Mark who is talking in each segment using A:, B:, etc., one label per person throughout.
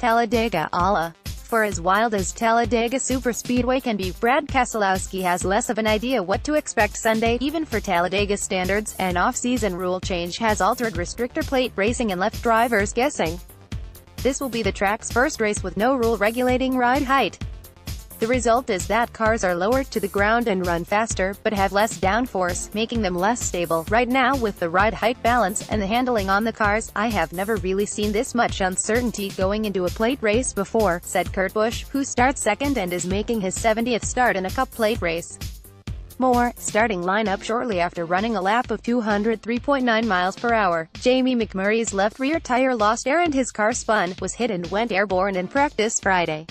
A: Talladega alla. For as wild as Talladega Superspeedway can be, Brad Keselowski has less of an idea what to expect Sunday. Even for Talladega standards, an off-season rule change has altered restrictor plate racing and left drivers guessing. This will be the track's first race with no rule regulating ride height. The result is that cars are lowered to the ground and run faster, but have less downforce, making them less stable. Right now, with the ride height balance and the handling on the cars, I have never really seen this much uncertainty going into a plate race before, said Kurt Busch, who starts second and is making his 70th start in a Cup plate race. More, starting lineup shortly after running a lap of 203.9 miles per hour. Jamie McMurray's left rear tire lost air and his car spun, was hit and went airborne in practice Friday.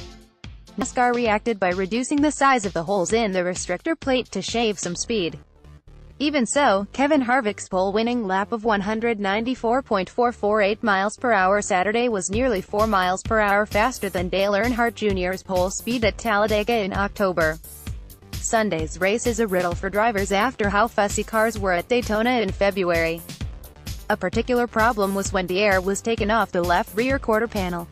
A: NASCAR reacted by reducing the size of the holes in the restrictor plate to shave some speed. Even so, Kevin Harvick's pole-winning lap of 194.448 miles per hour Saturday was nearly 4 miles per hour faster than Dale Earnhardt Jr.'s pole speed at Talladega in October. Sunday's race is a riddle for drivers after how fussy cars were at Daytona in February. A particular problem was when the air was taken off the left rear quarter panel.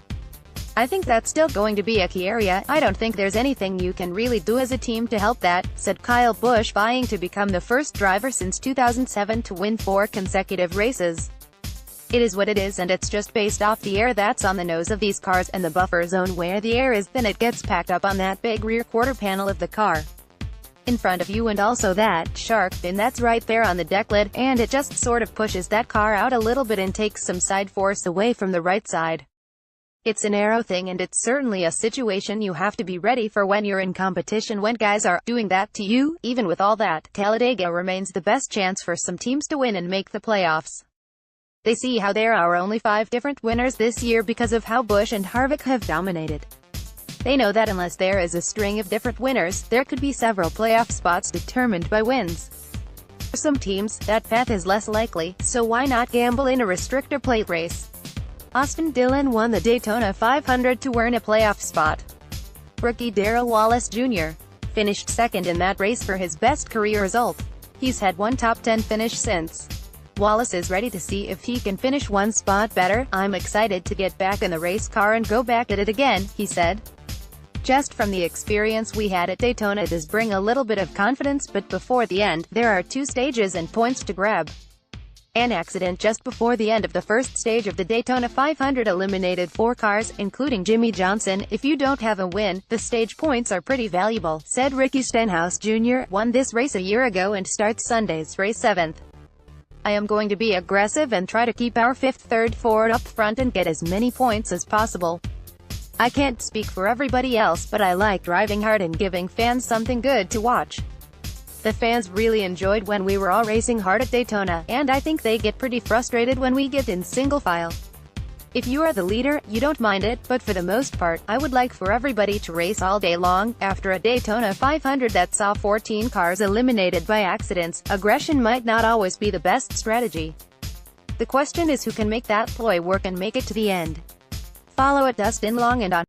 A: I think that's still going to be a key area. I don't think there's anything you can really do as a team to help that, said Kyle Busch, vying to become the first driver since 2007 to win 4 consecutive races. It is what it is, and it's just based off the air that's on the nose of these cars and the buffer zone where the air is, then it gets packed up on that big rear quarter panel of the car in front of you and also that shark fin that's right there on the deck lid, and it just sort of pushes that car out a little bit and takes some side force away from the right side. It's an aero thing, and it's certainly a situation you have to be ready for when you're in competition when guys are doing that to you. Even with all that, Talladega remains the best chance for some teams to win and make the playoffs. They see how there are only 5 different winners this year because of how Busch and Harvick have dominated. They know that unless there is a string of different winners, there could be several playoff spots determined by wins. For some teams, that path is less likely, so why not gamble in a restrictor plate race? Austin Dillon won the Daytona 500 to earn a playoff spot. Rookie Darrell Wallace Jr. finished second in that race for his best career result. He's had one top 10 finish since. Wallace is ready to see if he can finish one spot better. I'm excited to get back in the race car and go back at it again, he said. Just from the experience we had at Daytona, it does bring a little bit of confidence, but before the end, there are 2 stages and points to grab. An accident just before the end of the first stage of the Daytona 500 eliminated 4 cars, including Jimmy Johnson. If you don't have a win, the stage points are pretty valuable, said Ricky Stenhouse Jr., won this race a year ago and starts Sunday's race 7th. I am going to be aggressive and try to keep our 5th third Ford up front and get as many points as possible. I can't speak for everybody else, but I like driving hard and giving fans something good to watch. The fans really enjoyed when we were all racing hard at Daytona, and I think they get pretty frustrated when we get in single file. If you are the leader, you don't mind it, but for the most part, I would like for everybody to race all day long. After a Daytona 500 that saw 14 cars eliminated by accidents, aggression might not always be the best strategy. The question is who can make that ploy work and make it to the end. Follow at Dustin Long and on